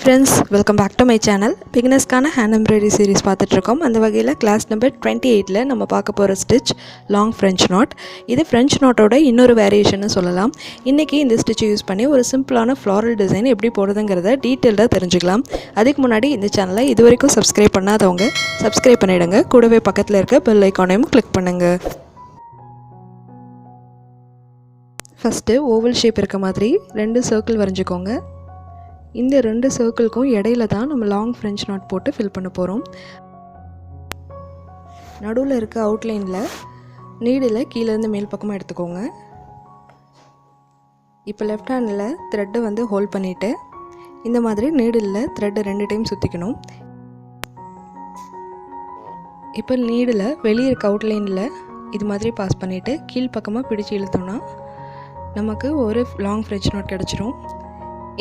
friends, welcome back to my channel. Beginnerskaana hand embroidery series பார்த்துட்டிருக்கோம். அந்த வகையில் class number 28ல நம்ம பார்க்க போகிற ஸ்டிச் லாங் French knot. இது French knotோட இன்னொரு வேரியேஷன்னு சொல்லலாம். இன்றைக்கி இந்த ஸ்டிச்சை யூஸ் பண்ணி ஒரு சிம்பிளான ஃப்ளாரல் டிசைன் எப்படி போடுறதுங்கிறத டீட்டெயில்டாக தெரிஞ்சுக்கலாம். அதுக்கு முன்னாடி இந்த சேனலை இது வரைக்கும் சப்ஸ்கிரைப் பண்ணாதவங்க சப்ஸ்கிரைப் பண்ணிவிடுங்க. கூடவே பக்கத்தில் இருக்க பெல் ஐக்கானையும் கிளிக் பண்ணுங்கள். ஃபஸ்ட்டு ஓவல் ஷேப் இருக்க மாதிரி 2 சர்க்கிள் வரைஞ்சிக்கோங்க. இந்த 2 சர்க்கிள்க்கும் இடையில தான் நம்ம லாங் ஃப்ரெஞ்ச் நாட் போட்டு ஃபில் பண்ண போகிறோம். நடுவில் இருக்க அவுட்லைனில் நீடில் கீழேருந்து மேல் பக்கமாக எடுத்துக்கோங்க. இப்போ லெஃப்ட் ஹேண்டில் த்ரெட்டை வந்து ஹோல்ட் பண்ணிவிட்டு இந்த மாதிரி நீடில் த்ரெட்டை 2 டைம் சுற்றிக்கணும். இப்போ நீடில் வெளியே இருக்க அவுட்லைனில் இது மாதிரி பாஸ் பண்ணிவிட்டு கீழ் பக்கமாக பிடிச்சி இழுத்தோம்னா நமக்கு ஒரு லாங் ஃப்ரெஞ்ச் நாட் கிடச்சிரும்.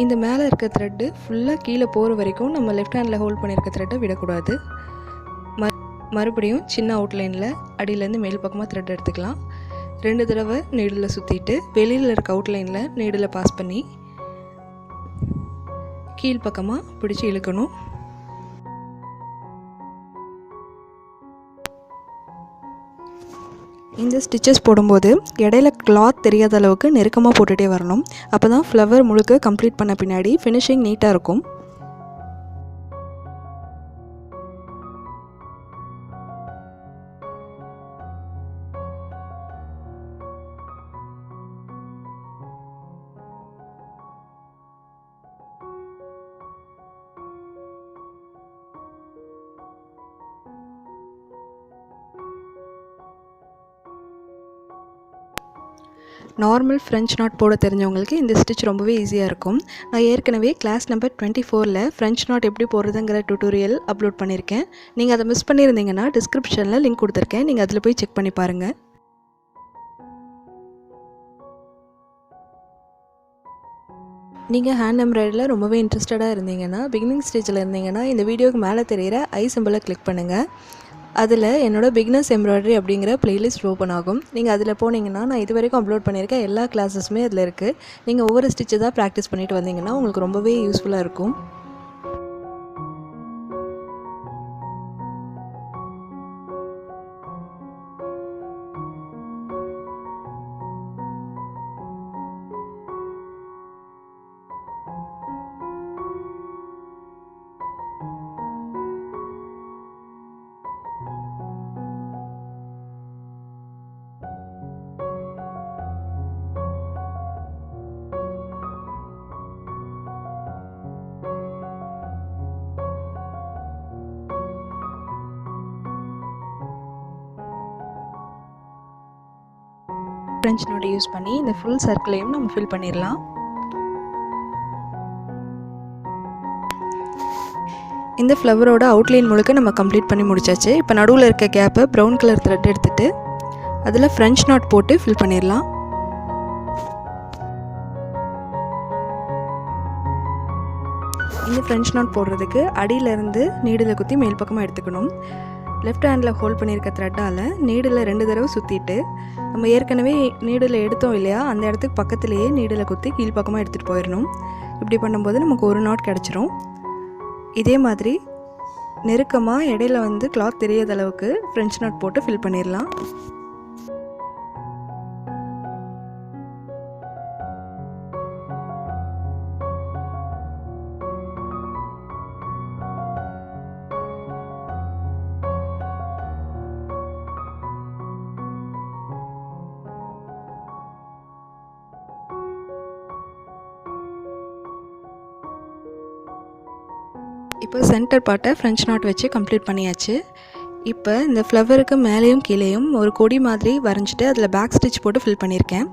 இந்த மேலே இருக்க த்ரெட்டு ஃபுல்லாக கீழே போகிற வரைக்கும் நம்ம லெஃப்ட் ஹேண்டில் ஹோல்ட் பண்ணியிருக்க த்ரெட்டை விடக்கூடாது. மறுபடியும் சின்ன அவுட்லைனில் அடியிலேருந்து மேல் பக்கமாக த்ரெட் எடுத்துக்கலாம். 2 தடவை நீடில் சுற்றிட்டு வெளியில் இருக்க அவுட்லைனில் நீடில் பாஸ் பண்ணி கீழ் பக்கமாக பிடிச்சி இழுக்கணும். இந்த ஸ்டிச்சஸ் போடும்போது இடையில கிளாத் தெரியாத அளவுக்கு நெருக்கமாக போட்டுகிட்டே வரணும். அப்போ தான் ஃப்ளவர் முழுக்க கம்ப்ளீட் பண்ண பின்னாடி ஃபினிஷிங் நீட்டாக இருக்கும். நார்மல் ஃப்ரெஞ்ச் நாட் போட தெரிஞ்சவங்களுக்கு இந்த ஸ்டிச் ரொம்பவே ஈஸியாக இருக்கும். நான் ஏற்கனவே கிளாஸ் நம்பர் 24ல் ஃப்ரெஞ்ச் நாட் எப்படி போடுறதுங்கிற டியூட்டோரியல் அப்லோட் பண்ணியிருக்கேன். நீங்கள் அதை மிஸ் பண்ணியிருந்தீங்கன்னா டிஸ்கிரிப்ஷனில் லிங்க் கொடுத்துருக்கேன், நீங்கள் அதில் போய் செக் பண்ணி பாருங்கள். நீங்கள் ஹேண்ட் எம்ப்ராய்டரியில் ரொம்பவே இன்ட்ரெஸ்டடாக இருந்தீங்கன்னா, பிகினிங் ஸ்டேஜில் இருந்தீங்கன்னா இந்த வீடியோக்கு மேலே தெரிகிற ஐ சிம்பிளை கிளிக் பண்ணுங்கள். அதில் என்னோடய பிகினர்ஸ் எம்ப்ராய்டரி அப்படிங்கிற பிளேலிஸ்ட் ஓப்பன் ஆகும். நீங்கள் அதில் போனீங்கன்னா நான் இது வரைக்கும் அப்லோட் பண்ணியிருக்க எல்லா கிளாஸஸுமே அதில் இருக்குது. நீங்கள் ஒவ்வொரு ஸ்டிச்சு தான் ப்ராக்டிஸ் பண்ணிட்டு வந்தீங்கன்னா உங்களுக்கு ரொம்பவே யூஸ்ஃபுல்லாக இருக்கும். ஃப்ரெஞ்ச் நாட் யூஸ் பண்ணி இந்த ஃபுல் சர்க்கிளையும் நம்ம ஃபில் பண்ணிடலாம். இந்த ஃப்ளவரோட அவுட்லைன் முழுக்க நம்ம கம்ப்ளீட் பண்ணி முடிச்சாச்சு. இப்போ நடுவில் இருக்க கேப்பை ப்ரௌன் கலர் த்ரெட் எடுத்துகிட்டு அதில் ஃப்ரெஞ்ச் நாட் போட்டு ஃபில் பண்ணிடலாம். இந்த ஃப்ரெஞ்ச் நாட் போடுறதுக்கு அடியிலேருந்து நீடில் குத்தி மேல் பக்கமாக எடுத்துக்கணும். லெஃப்ட் ஹேண்டில் ஹோல்ட் பண்ணியிருக்க த்ரெட்டால் நீடில் 2 தடவை சுற்றிட்டு நம்ம ஏற்கனவே நீடில் எடுத்தோம் இல்லையா, அந்த இடத்துக்கு பக்கத்துலேயே நீடில் குத்தி கீழ்ப்பக்கமாக எடுத்துகிட்டு போயிடணும். இப்படி பண்ணும்போது நமக்கு ஒரு நாட் கிடச்சிரும். இதே மாதிரி நெருக்கமாக இடையில வந்து கிளாத் தெரியாத அளவுக்கு ஃப்ரெஞ்ச் நாட் போட்டு ஃபில் பண்ணிடலாம். இப்போ சென்டர் பார்ட்டை ஃப்ரெஞ்ச் நாட் வச்சு கம்ப்ளீட் பண்ணியாச்சு. இப்போ இந்த ஃப்ளவருக்கு மேலேயும் கீழேயும் ஒரு கொடி மாதிரி வரைஞ்சிட்டு அதில் பேக் ஸ்டிச் போட்டு ஃபில் பண்ணியிருக்கேன்.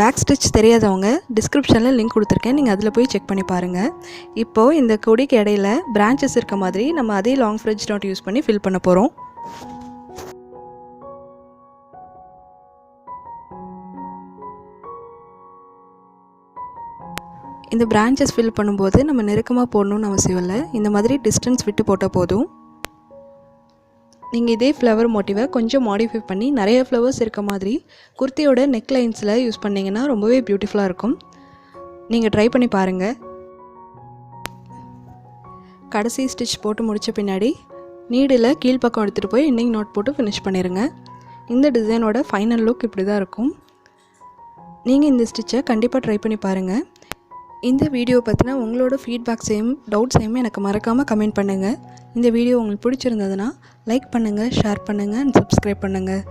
பேக் ஸ்டிச் தெரியாதவங்க டிஸ்கிரிப்ஷனில் லிங்க் கொடுத்துருக்கேன், நீங்கள் அதில் போய் செக் பண்ணி பாருங்கள். இப்போது இந்த கொடிக்கு இடையில பிரான்ச்சஸ் இருக்க மாதிரி நம்ம அதே லாங் ஃப்ரெஞ்ச் நாட் யூஸ் பண்ணி ஃபில் பண்ண போகிறோம். இந்த பிரான்ச்சஸ் ஃபில் பண்ணும்போது நம்ம நெருக்கமாக போடணும்னு அவசியம் இல்லை. இந்த மாதிரி டிஸ்டன்ஸ் விட்டு போட்டால் போதும். நீங்கள் இதே ஃப்ளவர் மோட்டிவை கொஞ்சம் மாடிஃபை பண்ணி நிறைய ஃப்ளவர்ஸ் இருக்க மாதிரி குர்த்தியோட நெக் லைன்ஸில் யூஸ் பண்ணிங்கன்னா ரொம்பவே பியூட்டிஃபுல்லாக இருக்கும். நீங்கள் ட்ரை பண்ணி பாருங்கள். கடைசி ஸ்டிச் போட்டு முடித்த பின்னாடி நீடில் கீழ்ப்பக்கம் எடுத்துகிட்டு போய் எண்டிங் நாட் போட்டு ஃபினிஷ் பண்ணிடுங்க. இந்த டிசைனோட ஃபைனல் லுக் இப்படி தான் இருக்கும். நீங்கள் இந்த ஸ்டிச்சை கண்டிப்பாக ட்ரை பண்ணி பாருங்கள். இந்த வீடியோ பற்றின உங்களோட ஃபீட்பேக்ஸையும் டவுட்ஸையும் எனக்கு மறக்காமல் கமெண்ட் பண்ணுங்கள். இந்த வீடியோ உங்களுக்கு பிடிச்சிருந்ததுன்னா லைக் பண்ணுங்கள், ஷேர் பண்ணுங்கள் அண்ட் சப்ஸ்கிரைப் பண்ணுங்கள்.